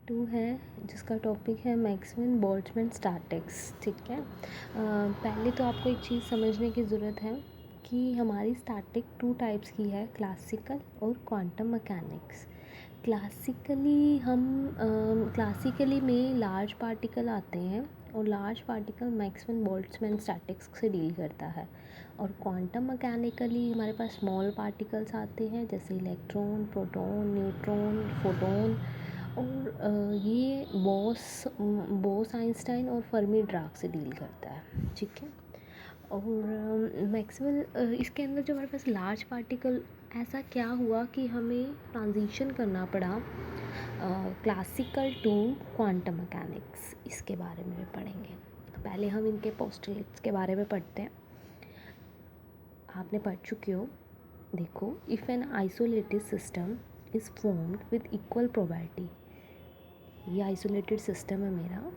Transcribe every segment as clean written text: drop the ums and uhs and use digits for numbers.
2 है जिसका टॉपिक है मैक्सवेल बोल्ट्जमैन स्टैटिक्स। ठीक है। पहले तो आपको एक चीज़ समझने की ज़रूरत है कि हमारी स्टैटिक 2 टाइप्स की है, क्लासिकल और क्वांटम मैकेनिक्स। क्लासिकली में लार्ज पार्टिकल आते हैं और large particle Maxwell Boltzmann statics से डील करता है। और क्वांटम मैकेनिकली हमारे पास स्मॉल पार्टिकल्स आते हैं जैसे इलेक्ट्रॉन, प्रोटॉन, न्यूट्रॉन, फोटॉन। और ये बोस आइंस्टाइन और फर्मी ड्राक से डील करता है। ठीक है। और मैक्सवेल इसके अंदर जो हमारे पास लार्ज पार्टिकल, ऐसा क्या हुआ कि हमें ट्रांजिशन करना पड़ा क्लासिकल टू क्वांटम मैकेनिक्स, इसके बारे में पढ़ेंगे। पहले हम इनके पोस्टुलेट्स के बारे में पढ़ते हैं। आपने पढ़ चुके हो। देखो, if an isolated system is formed with equal probability, ये आइसोलेटेड सिस्टम है मेरा,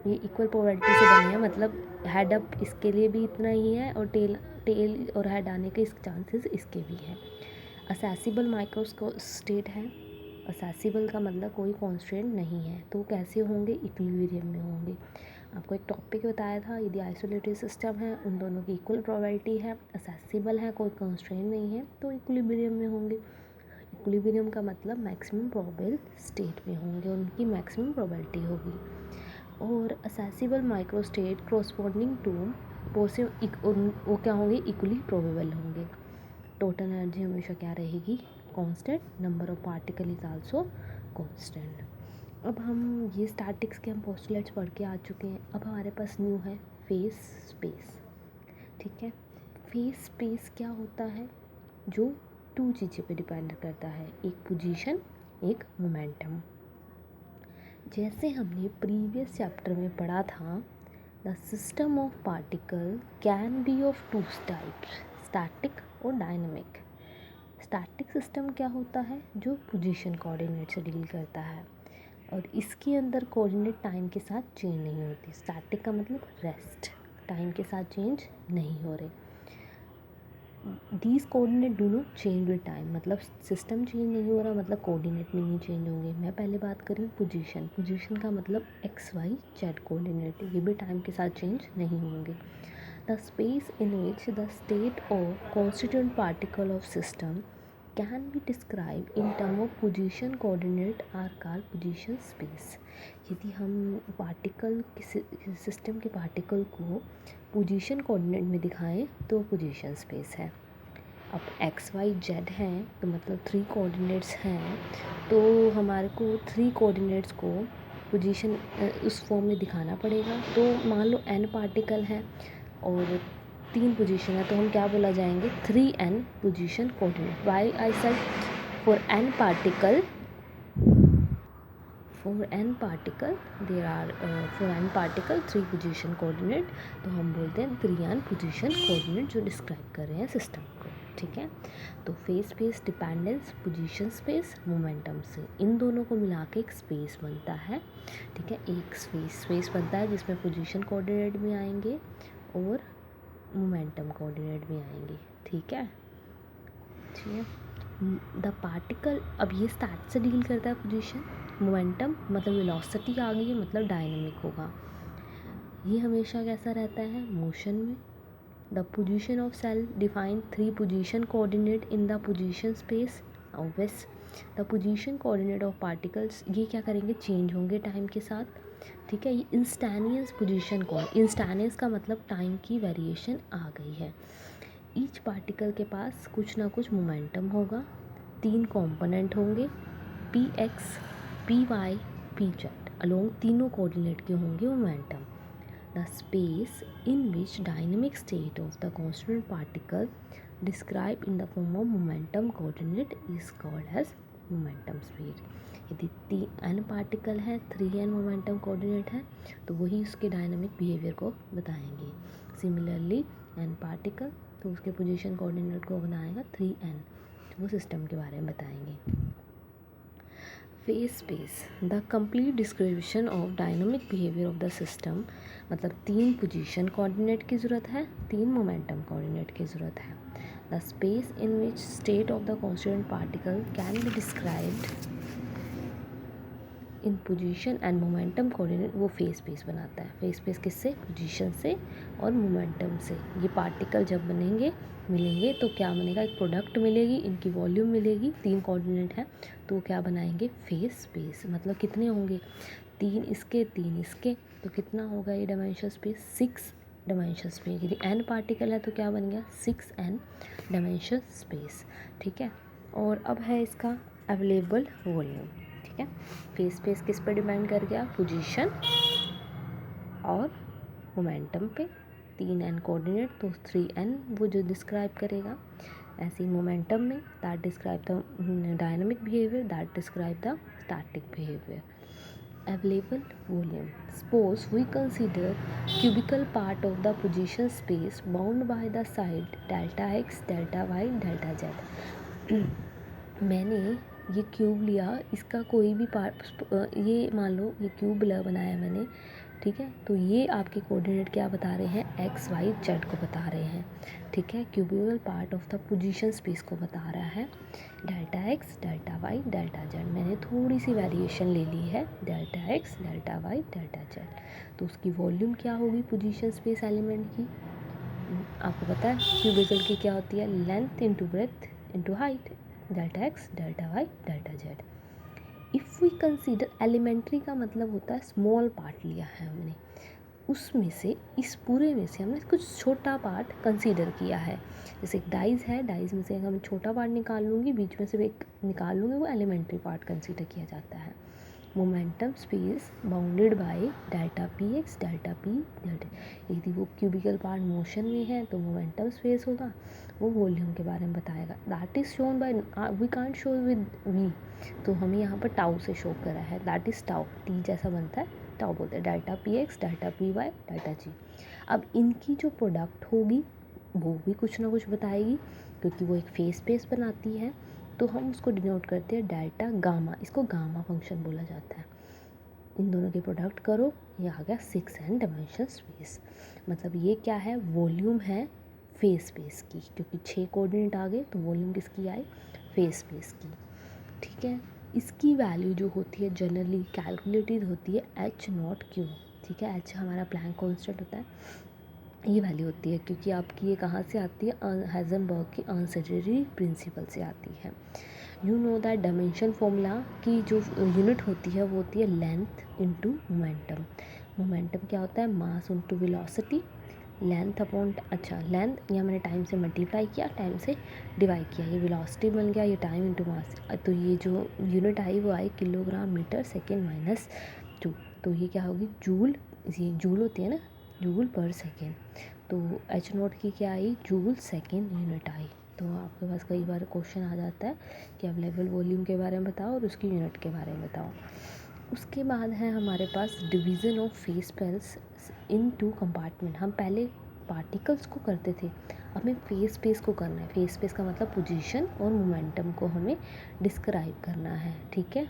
ये इक्वल प्रोबेबिलिटी से बने हैं, मतलब हेड अप इसके लिए भी इतना ही है और टेल और हेड आने के चांसेस इसके भी हैं। असेसिबल माइक्रोस्टेट है। असेसिबल का मतलब कोई कॉन्स्टेंट नहीं है, तो कैसे होंगे? इक्विलिब्रियम में होंगे। आपको एक टॉपिक बताया था, यदि आइसोलेटेड सिस्टम है उन दोनों की इक्वल प्रोबेबिलिटी है, असेसिबल है, कोई कॉन्स्टेंट नहीं है, तो इक्विलिब्रियम में होंगे। इक्विलिब्रियम का मतलब मैक्सिमम प्रोबेबल स्टेट में होंगे, उनकी मैक्सिमम प्रोबेबिलिटी होगी। और असेसिबल माइक्रोस्टेट कॉरस्पॉन्डिंग टू वो क्या होंगे? इक्वली प्रोबेबल होंगे। टोटल एनर्जी हमेशा क्या रहेगी? Constant. Number of particle is also constant. अब हम ये स्टैटिक्स के हम पोस्टुलेट्स पढ़ के आ चुके हैं। अब हमारे पास न्यू है फेस स्पेस। ठीक है। फेस स्पेस क्या होता है? जो 2 चीज़ें पे डिपेंड करता है, एक पोजीशन, एक मोमेंटम। जैसे हमने प्रीवियस चैप्टर में पढ़ा था, the system of particle can be of 2 types, static और डायनेमिक। स्टैटिक सिस्टम क्या होता है? जो पोजीशन कोऑर्डिनेट से डील करता है और इसके अंदर कोऑर्डिनेट टाइम के साथ चेंज नहीं होती। स्टैटिक का मतलब रेस्ट, टाइम के साथ चेंज नहीं हो रहे। These coordinate do not change with time, मतलब सिस्टम चेंज नहीं हो रहा, मतलब कोऑर्डिनेट में नहीं चेंज होंगे। मैं पहले बात करी पोजीशन। पोजीशन का मतलब एक्स वाई जेड कोऑर्डिनेट, ये भी टाइम के साथ चेंज नहीं होंगे। The space in which the state or constituent particle of system can be describe in term of position coordinate are called position space. यदि हम पार्टिकल सिस्टम के particle को पोजीशन कोऑर्डिनेट में दिखाएं तो पोजीशन स्पेस है। अब एक्स वाई जेड हैं तो मतलब 3 कोऑर्डिनेट्स हैं, तो हमारे को 3 कोऑर्डिनेट्स को पोजीशन उस फॉर्म में दिखाना पड़ेगा। तो मान लो n पार्टिकल हैं और 3 पोजीशन है, तो हम क्या बोला जाएंगे? 3n position coordinate. Why I said for n particle there are for n particle 3 position coordinate, तो हम बोलते हैं 3n पोजीशन कोऑर्डिनेट जो डिस्क्राइब कर रहे हैं सिस्टम को। ठीक है। तो face space, dependence, position space, momentum से इन दोनों को मिला के एक स्पेस बनता है। ठीक है। एक स्पेस बनता है जिसमें पोजीशन कोऑर्डिनेट भी आएंगे और मोमेंटम कोऑर्डिनेट भी आएंगे। ठीक है। ठीक है। द पार्टिकल, अब ये स्टैट से डील करता है पोजीशन। मोमेंटम मतलब वेलोसिटी आ गई है, मतलब डायनेमिक होगा। ये हमेशा कैसा रहता है? मोशन में। The position of cell define 3 position coordinate in the position space. Obvious the position coordinate of particles, ये क्या करेंगे? चेंज होंगे टाइम के साथ। ठीक है। ये इंस्टेनियस पोजीशन इंस्टेनियस का मतलब टाइम की वेरिएशन आ गई है। ईच पार्टिकल के पास कुछ ना कुछ मोमेंटम होगा। 3 कंपोनेंट होंगे, P X, P Y, P Z, along तीनों कोऑर्डिनेट के होंगे momentum. The space in which dynamic state of the constant particle describe in the form of momentum coordinate is called as momentum space. यदि n particle है, 3n momentum coordinate है, तो वही उसके dynamic behaviour को बताएंगे। सिमिलरली n पार्टिकल, तो उसके पोजीशन कोऑर्डिनेट को बनाएगा 3n, तो वो सिस्टम के बारे में बताएंगे। Face space, the complete description of dynamic behaviour of the system, मतलब 3 पोजीशन कोऑर्डिनेट की ज़रूरत है, 3 मोमेंटम कोऑर्डिनेट की ज़रूरत है। The space in which state of the constituent particle can be described in position and momentum coordinate, वो phase space बनाता है। फेज स्पेस किससे? पोजीशन से और मोमेंटम से। ये पार्टिकल जब बनेंगे मिलेंगे तो क्या बनेगा? एक प्रोडक्ट मिलेगी, इनकी वॉल्यूम मिलेगी, 3 कोऑर्डिनेट है तो वो क्या बनाएंगे? Phase space. मतलब कितने होंगे? 3 इसके 3 इसके, तो कितना होगा ये डायमेंशन स्पेस? 6 dimension space. यदि n पार्टिकल है तो क्या बन गया? 6n dimension space. ठीक है। और अब है इसका अवेलेबल वॉल्यूम। ठीक है। फेज स्पेस किस पर डिपेंड कर गया? पोजीशन और मोमेंटम पे। 3n कोऑर्डिनेट तो 3n वो जो डिस्क्राइब करेगा। ऐसे ही मोमेंटम में that describe the dynamic behaviour, that describe the static behaviour. Available volume. Suppose we consider cubical part of the position space bound by the side delta x, delta y, delta z. मैंने ये cube लिया, इसका कोई भी part, ये मान लो ये cube बनाया मैंने, ठीक है। तो ये आपके कोऑर्डिनेट क्या बता रहे हैं? एक्स वाई जेड को बता रहे हैं। ठीक है। Cubical part of the position space को बता रहा है delta X, delta Y, delta Z. मैंने थोड़ी सी वेरिएशन ले ली है, delta X, delta Y, delta Z. तो उसकी वॉल्यूम क्या होगी पोजीशन स्पेस एलिमेंट की? आपको पता है क्यूबिकल की क्या होती है? Length into breadth into height. Delta X, delta Y, delta Z. If we consider, elementary का मतलब होता है स्मॉल पार्ट लिया है हमने, उसमें से, इस पूरे में से हमने कुछ छोटा पार्ट कंसीडर किया है। जैसे एक डाइस है, डाइस में से हम छोटा पार्ट निकाल लूँगी, बीच में से एक निकाल लूँगी, वो एलिमेंट्री पार्ट कंसीडर किया जाता है। Momentum space bounded by delta P X, delta P Z. यदि वो क्यूबिकल पार्ट मोशन में है तो मोमेंटम स्पेस होगा, वो वॉल्यूम के बारे में बताएगा। That is shown by, we can't show with we, तो हमें यहाँ पर टाउ से शो करा है, दैट इज़ टाउ, टी जैसा बनता है, टाउ बोलते हैं। Delta P X, delta P Y, delta Z. अब इनकी जो प्रोडक्ट होगी वो भी कुछ ना कुछ बताएगी, क्योंकि वो एक फेस स्पेस बनाती है, तो हम उसको डिनोट करते हैं डेल्टा गामा। इसको गामा फंक्शन बोला जाता है। इन दोनों के प्रोडक्ट करो, ये आ गया 6n डायमेंशन स्पेस। मतलब ये क्या है? वॉल्यूम है फेस स्पेस की, क्योंकि 6 कोऑर्डिनेट आ गए तो वॉल्यूम किसकी आई? फेस स्पेस की। ठीक है। इसकी वैल्यू जो होती है जनरली कैलकुलेटेड होती है एच नॉट क्यू। ठीक है। एच हमारा प्लैंक कांस्टेंट होता है, ये वैल्यू होती है, क्योंकि आपकी ये कहाँ से आती है? हाइजेनबर्ग की अनसर्टेनिटी प्रिंसिपल से आती है। You know that dimension formula की जो यूनिट होती है वो होती है लेंथ इनटू मोमेंटम। मोमेंटम क्या होता है? Mass into velocity, length upon, अच्छा लेंथ यहाँ मैंने टाइम से मल्टीप्लाई किया, टाइम से डिवाइड किया, ये वेलोसिटी बन गया, ये टाइम इनटू मास। तो ये जो यूनिट आई वो आई किलोग्राम मीटर सेकेंड माइनस 2। तो ये क्या होगी? जूल, ये जूल होती है ना, जूल पर सेकेंड। तो एच नोट की क्या आई? जूल सेकेंड यूनिट आई। तो आपके पास कई बार क्वेश्चन आ जाता है कि अवेलेबल वॉल्यूम के बारे में बताओ और उसकी यूनिट के बारे में बताओ। उसके बाद है हमारे पास division of phase space in 2 compartment. हम पहले पार्टिकल्स को करते थे, अब हमें फेस स्पेस को करना है। फेस स्पेस का मतलब पोजीशन और मोमेंटम को हमें डिस्क्राइब करना है। ठीक है।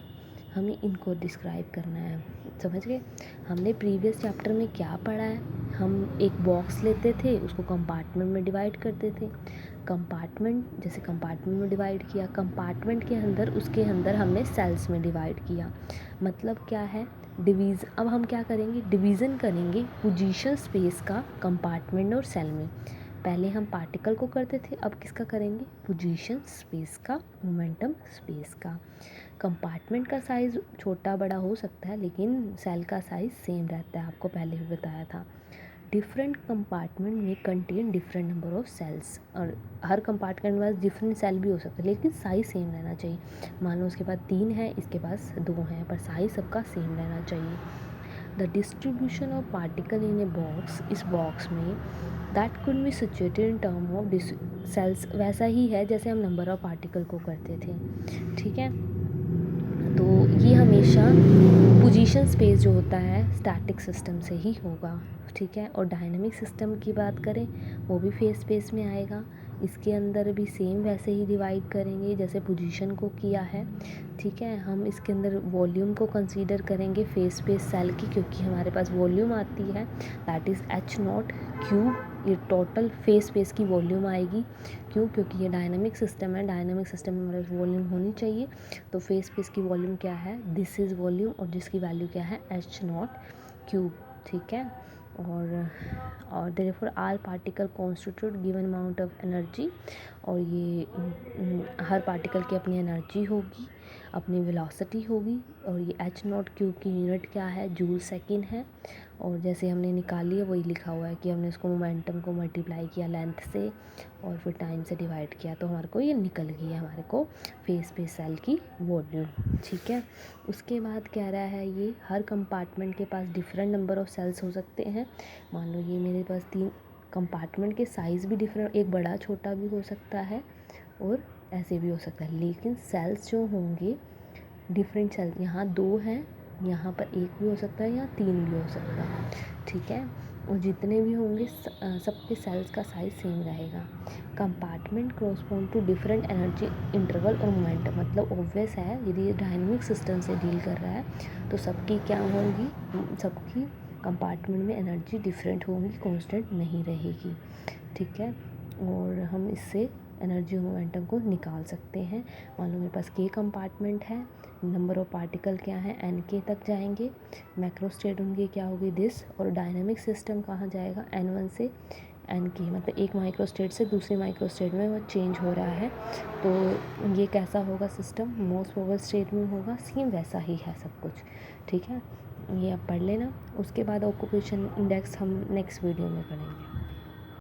हमें इनको डिस्क्राइब करना है, समझ गए? हमने प्रीवियस चैप्टर में क्या पढ़ा है? हम एक बॉक्स लेते थे, उसको कंपार्टमेंट में डिवाइड करते थे। कंपार्टमेंट, जैसे कंपार्टमेंट में डिवाइड किया, कंपार्टमेंट के अंदर, उसके अंदर हमने सेल्स में डिवाइड किया। मतलब क्या है? अब हम क्या करेंगे? डिवीज़न करेंगे पोजीशन स्पेस का कंपार्टमेंट और सेल में। पहले हम पार्टिकल को करते थे, अब किसका करेंगे? पोजीशन स्पेस का, मोमेंटम स्पेस का। कंपार्टमेंट का साइज़ छोटा बड़ा हो सकता है, लेकिन सेल का साइज़ सेम रहता है, आपको पहले भी बताया था। डिफरेंट कंपार्टमेंट में contain different number of cells, और हर कंपार्टमेंट के पास डिफरेंट सेल भी हो सकते हैं, लेकिन साइज़ सेम रहना चाहिए। मान लो उसके पास 3 है, इसके पास 2 हैं, पर साइज़ सबका सेम रहना चाहिए। The distribution of particle in a box, इस बॉक्स में that could be situated in term of cells, वैसा ही है जैसे हम नंबर ऑफ पार्टिकल को करते थे। ठीक है। तो ये हमेशा पोजीशन स्पेस जो होता है स्टैटिक सिस्टम से ही होगा। ठीक है। और डायनेमिक सिस्टम की बात करें, वो भी फेस स्पेस में आएगा। इसके अंदर भी सेम वैसे ही डिवाइड करेंगे जैसे पोजीशन को किया है। ठीक है। हम इसके अंदर वॉल्यूम को कंसीडर करेंगे फेस स्पेस सेल की, क्योंकि हमारे पास वॉल्यूम आती है that is H not cube ये टोटल फेस स्पेस की वॉल्यूम आएगी। क्यों? क्योंकि ये डायनामिक सिस्टम है, डायनामिक सिस्टम में हमारे वॉल्यूम होनी चाहिए। तो फेस स्पेस की वॉल्यूम क्या है? दिस इज़ वॉल्यूम, और जिसकी वैल्यू क्या है? H not cube. ठीक है। और therefore all particle constitute given amount of energy, और ये हर पार्टिकल की अपनी एनर्जी होगी, अपनी वेलोसिटी होगी, और ये एच नॉट क्यूब की यूनिट क्या है? जूल सेकेंड है। और जैसे हमने निकाली है वही लिखा हुआ है कि हमने उसको मोमेंटम को मल्टीप्लाई किया लेंथ से और फिर टाइम से डिवाइड किया, तो हमारे को ये निकल गई है हमारे को फेस स्पेस सेल की वॉल्यूम। ठीक है। उसके बाद कह रहा है ये हर कंपार्टमेंट के पास डिफरेंट नंबर ऑफ सेल्स हो सकते हैं। मान लो ये मेरे पास 3 कंपार्टमेंट के साइज़ भी डिफरेंट, एक बड़ा छोटा भी हो सकता है और ऐसे भी हो सकता है, लेकिन सेल्स जो होंगे डिफरेंट सेल, यहाँ 2 हैं, यहाँ पर 1 भी हो सकता है, यहाँ 3 भी हो सकता है। ठीक है। और जितने भी होंगे सबके सेल्स का साइज सेम रहेगा। Compartment correspond to different energy interval और मोमेंटम, मतलब ऑब्वियस है यदि ये डायनेमिक सिस्टम से डील कर रहा है तो सबकी क्या होंगी? सबकी कंपार्टमेंट में एनर्जी डिफरेंट होगी, कांस्टेंट नहीं रहेगी। ठीक है। और हम इससे एनर्जी और मोमेंटम को निकाल सकते हैं। मान लो मेरे पास के कंपार्टमेंट है, नंबर ऑफ पार्टिकल क्या है? एन के तक जाएंगे। मैक्रो स्टेट उनकी क्या होगी? दिस। और डायनेमिक सिस्टम कहाँ जाएगा? n1 से n के, मतलब एक माइक्रो स्टेट से दूसरे माइक्रो स्टेट में वो चेंज हो रहा है। तो ये कैसा होगा सिस्टम? मोस्ट प्रोबेबल स्टेट में होगा, सेम वैसा ही है सब कुछ। ठीक है। ये आप पढ़ लेना। उसके बाद ऑक्यूपेशन इंडेक्स हम नेक्स्ट वीडियो में करेंगे।